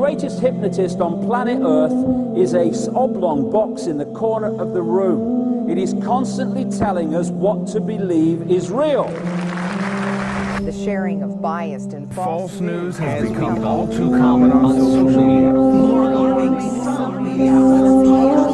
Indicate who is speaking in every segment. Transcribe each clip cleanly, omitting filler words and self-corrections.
Speaker 1: greatest hypnotist on planet Earth is a oblong box in the corner of the room. It is constantly telling us what to believe is real.
Speaker 2: The sharing of biased and
Speaker 3: false news has become all too common on social media. More alarming, some media are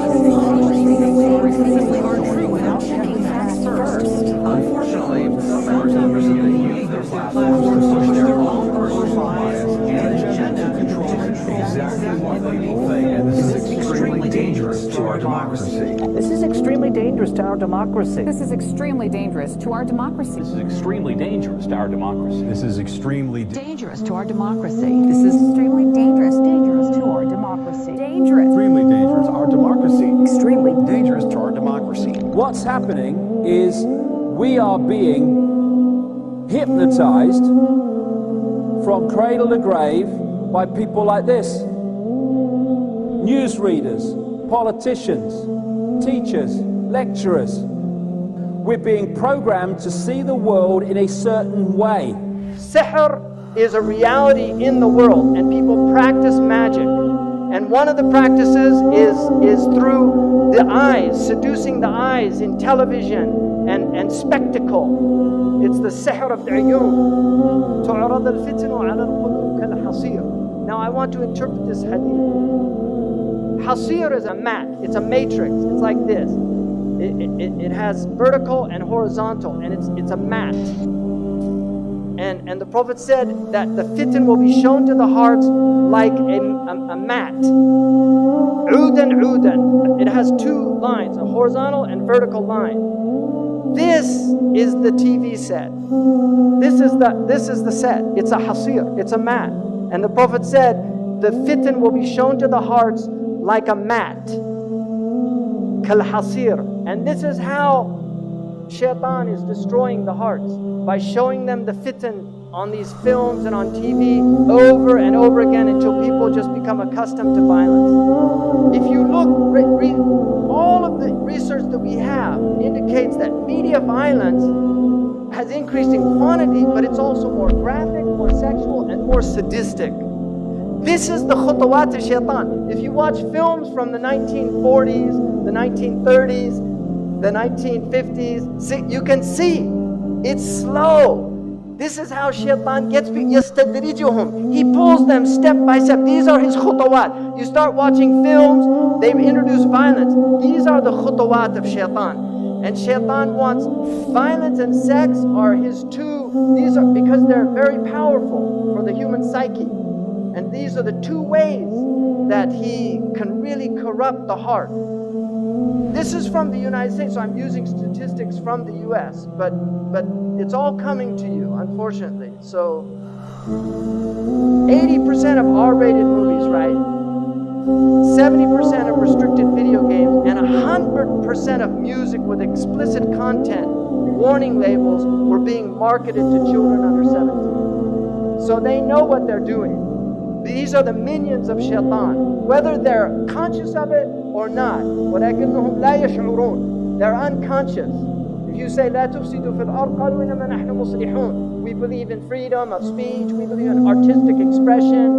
Speaker 3: true without checking facts first. Unfortunately, some members of the youth use their platforms to push their own personal bias and agenda to control exactly what people think, and this is extremely dangerous to our democracy.
Speaker 4: This is extremely dangerous to our democracy.
Speaker 5: This is extremely dangerous to our democracy.
Speaker 6: This is extremely dangerous to our democracy.
Speaker 7: This is extremely
Speaker 5: dangerous to our democracy.
Speaker 2: This is extremely dangerous to our democracy. Dangerous.
Speaker 7: Extremely dangerous to our democracy.
Speaker 4: Extremely dangerous to our democracy.
Speaker 1: What's happening is we are being hypnotized from cradle to grave by people like this. Newsreaders, politicians, teachers, lecturers. We're being programmed to see the world in a certain way.
Speaker 8: Sihr is a reality in the world, and people practice magic. And one of the practices is through the eyes, seducing the eyes in television and spectacle. It's the sihr of the ayun. تعرض الفتن على القلوب كالحصير. Now I want to interpret this hadith. Hasir is a mat, it's a matrix, it's like this. It has vertical and horizontal, and it's a mat. And the Prophet said that the fitan will be shown to the hearts like a mat. Udan. It has two lines, a horizontal and vertical line. This is the TV set. This is the set. It's a hasir, it's a mat. And the Prophet said the fitan will be shown to the hearts like a mat. Kal hasir. And this is how Shaitan is destroying the hearts, by showing them the fitan on these films and on TV over and over again until people just become accustomed to violence. If you look, all of the research that we have indicates that media violence has increased in quantity, but it's also more graphic, more sexual, and more sadistic. This is the khutawat of Shaitan. If you watch films from the 1940s, the 1930s, the 1950s, you can see it's slow. This is how Shaitan gets people. يَسْتَدْرِجُهُمْ. He pulls them step by step. These are his khutawat. You start watching films, they introduce violence. These are the khutawat of Shaitan. And Shaitan wants violence and sex are his two. These are because they're very powerful for the human psyche. And these are the two ways that he can really corrupt the heart. This is from the United States, so I'm using statistics from the US, but it's all coming to you, unfortunately. So 80% of R-rated movies, right? 70% of restricted video games, and 100% of music with explicit content, warning labels, were being marketed to children under 17. So they know what they're doing. These are the minions of Shaitan, whether they're conscious of it or not. وَلَكِنَّهُمْ لَا يَشْعُرُونَ. They're unconscious. If you say, لَا تُفْسِدُوا فِي الْأَرْضِ قَالُوا إِنَّمَا نَحْنُ مُصْلِحُونَ. We believe in freedom of speech, we believe in artistic expression.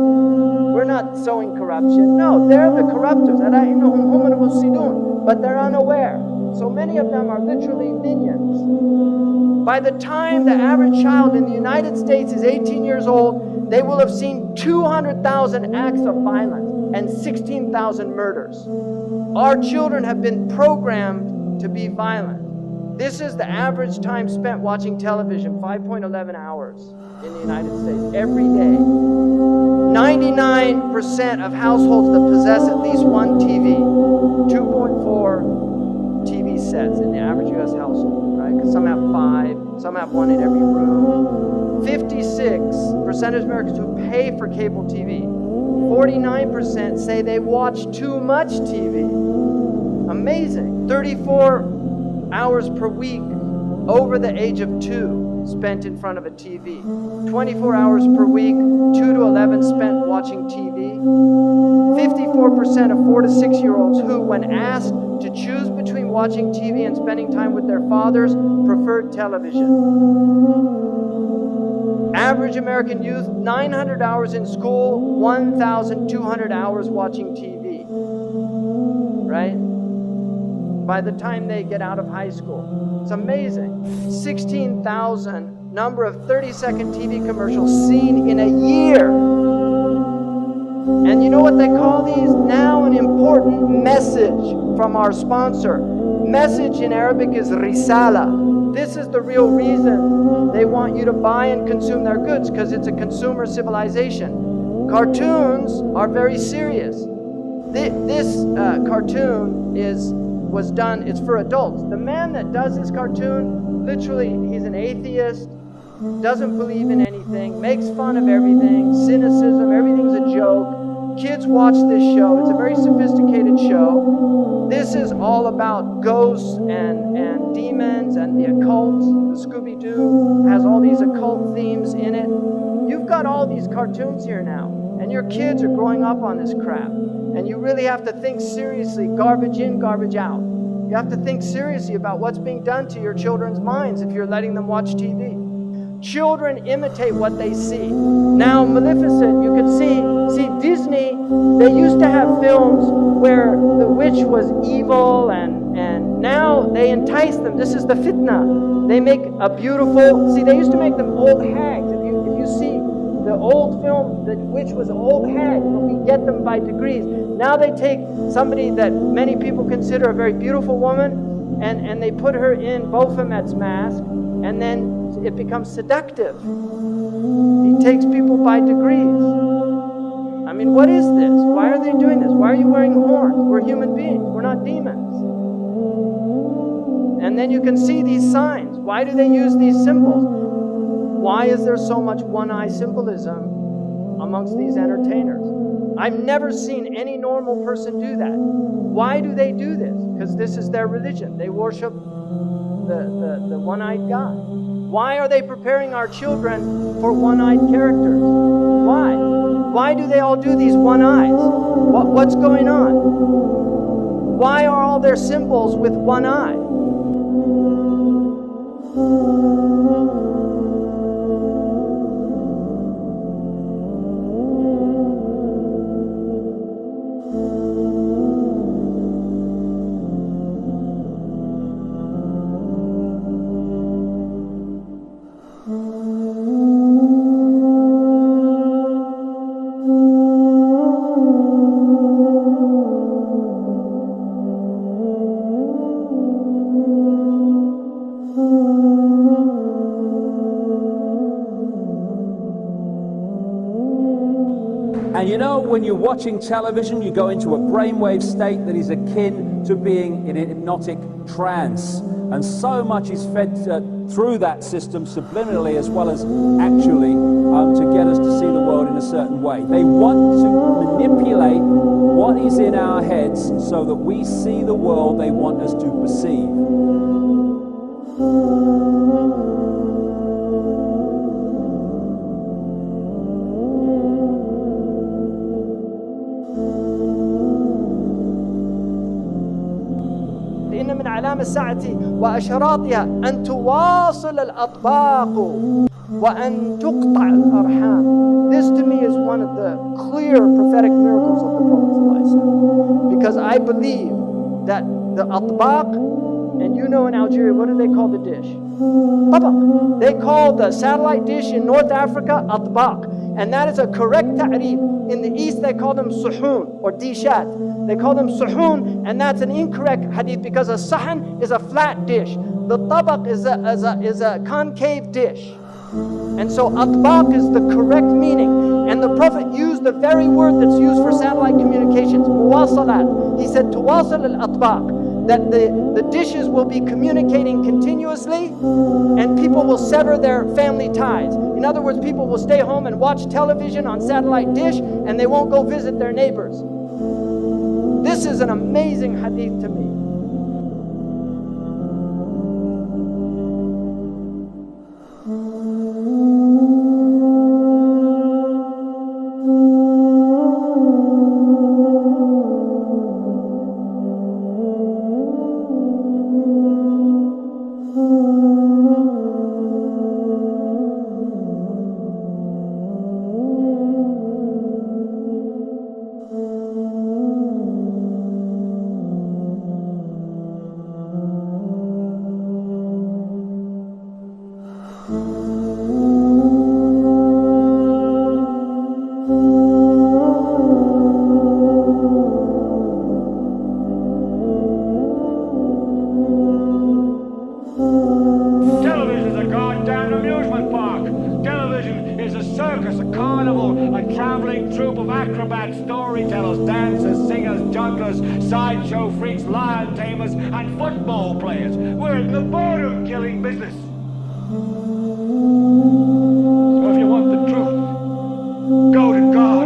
Speaker 8: We're not sowing corruption. No, they're the corruptors. أَلَا إِنَّهُمْ هُمُ الْمُفْسِدُونَ. But they're unaware. So many of them are literally minions. By the time the average child in the United States is 18 years old, they will have seen 200,000 acts of violence and 16,000 murders. Our children have been programmed to be violent. This is the average time spent watching television, 5.11 hours in the United States every day. 99% of households that possess at least one TV, 2.4 TV sets in the average US household, right? Because some have 5, some have 1 in every room. 56% of Americans who pay for cable TV. 49% say they watch too much TV. Amazing. 34 hours per week over the age of 2 spent in front of a TV. 24 hours per week, 2 to 11 spent watching TV. 54% of 4 to 6 year olds who, when asked to choose between watching TV and spending time with their fathers, preferred television. Average American youth, 900 hours in school, 1,200 hours watching TV. Right? By the time they get out of high school. It's amazing. 16,000 number of 30-second TV commercials seen in a year. And you know what they call these? Now an important message from our sponsor. Message in Arabic is risala. This is the real reason they want you to buy and consume their goods, because it's a consumer civilization. Cartoons are very serious. This cartoon was done, it's for adults. The man that does this cartoon, literally, he's an atheist, doesn't believe in anything, makes fun of everything, cynicism, everything's a joke. Kids watch this show. It's a very sophisticated show. This is all about ghosts and demons and the occult. The Scooby-Doo has all these occult themes in it. You've got all these cartoons here now, and your kids are growing up on this crap. And you really have to think seriously, garbage in, garbage out. You have to think seriously about what's being done to your children's minds if you're letting them watch TV. Children imitate what they see. Now, Maleficent, you can see Disney, they used to have films where the witch was evil, and now they entice them. This is the fitna. They make a beautiful, they used to make them old hags. If you see the old film, the witch was an old hag, but we get them by degrees. Now they take somebody that many people consider a very beautiful woman, and they put her in Baphomet's mask, and then it becomes seductive. He takes people by degrees. I mean, what is this? Why are they doing this? Why are you wearing horns? We're human beings. We're not demons. And then you can see these signs. Why do they use these symbols? Why is there so much one-eye symbolism amongst these entertainers? I've never seen any normal person do that. Why do they do this? Because this is their religion. They worship the one-eyed God. Why are they preparing our children for one-eyed characters? Why? Why do they all do these one eyes? What's going on? Why are all their symbols with one eye?
Speaker 1: And you know, when you're watching television, you go into a brainwave state that is akin to being in a hypnotic trance. And so much is fed through that system subliminally as well as actually to get us to see the world in a certain way. They want to manipulate what is in our heads so that we see the world they want us to perceive.
Speaker 8: إن من علامة الساعة وأشراطها أن تواصل الأطباق وأن تقطع الأرحام. This to me is one of the clear prophetic miracles of the Prophet ﷺ, because I believe that the atbaq, and you know in Algeria, what do they call the dish? Tabaq. They call the satellite dish in North Africa atbaq, and that is a correct ta'rif. In the East they call them suhoon or dishat. They call them suhoon, and that's an incorrect hadith because a sahan is a flat dish. The tabaq is a concave dish. And so atbaq is the correct meaning. And the Prophet used the very word that's used for satellite communications, muwasalat. He said, tuwasal al-atbaq, that the dishes will be communicating continuously and people will sever their family ties. In other words, people will stay home and watch television on satellite dish and they won't go visit their neighbors. This is an amazing hadith to me.
Speaker 9: Dream is a circus, a carnival, a traveling troupe of acrobats, storytellers, dancers, singers, jugglers, sideshow freaks, lion tamers, and football players. We're in the boredom-killing business. So if you want the truth, go to God.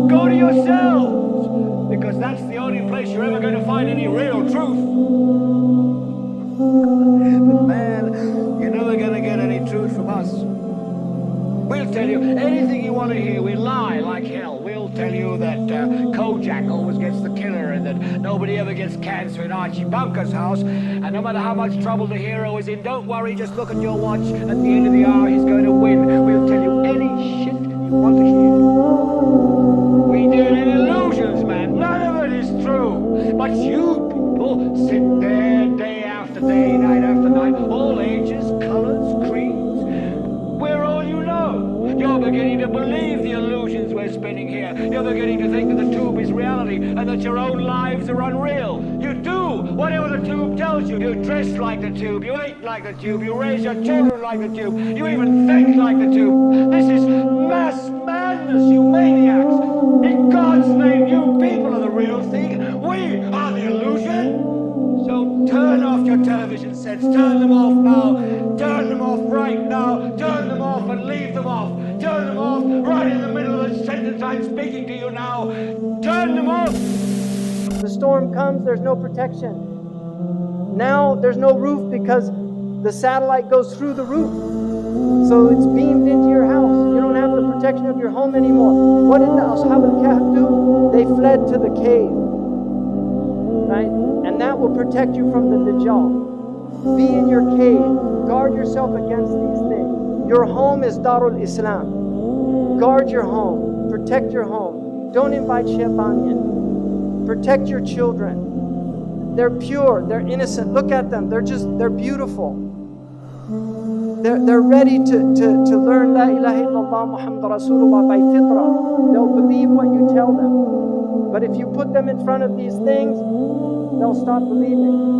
Speaker 9: Go to yourselves, because that's the only place you're ever going to find any real truth. But man, you're never going to get any truth from us. We'll tell you anything you want to hear. We lie like hell. We'll tell you that Kojak always gets the killer and that nobody ever gets cancer in Archie Bunker's house. And no matter how much trouble the hero is in, don't worry, just look at your watch. At the end of the hour, he's going to win. We'll tell you any shit you want to hear. We deal in illusions, man. None of it is true. But you people sit there day after day, night after night, all ages, colors, creeds. We're all you know. You're beginning to believe the illusions we're spinning here. You're beginning to think that the tube is reality and that your own lives are unreal. You do whatever the tube tells you. You dress like the tube. You eat like the tube. You raise your children like the tube. You even think like the tube. This is mass madness, you maniacs. In God's name, you people are the real thing. We are the illusion. So turn off your television sets. Turn them off now. Turn them off right now. Turn them off and leave them off. Turn them off right in the middle of the sentence I'm speaking to you now. Turn them off.
Speaker 8: The storm comes, there's no protection. Now there's no roof because the satellite goes through the roof. So it's beamed into your house. You don't have the protection of your home anymore. What did the Ashab al-Kahf do? They fled to the cave. Right? And that will protect you from the Dajjal. Be in your cave. Guard yourself against these things. Your home is Darul Islam. Guard your home. Protect your home. Don't invite Shaitan in. Protect your children. They're pure. They're innocent. Look at them. They're beautiful. They're ready to learn La ilaha illallah Muhammad Rasulullah by fitrah. They'll believe what you tell them. But if you put them in front of these things, they'll stop believing.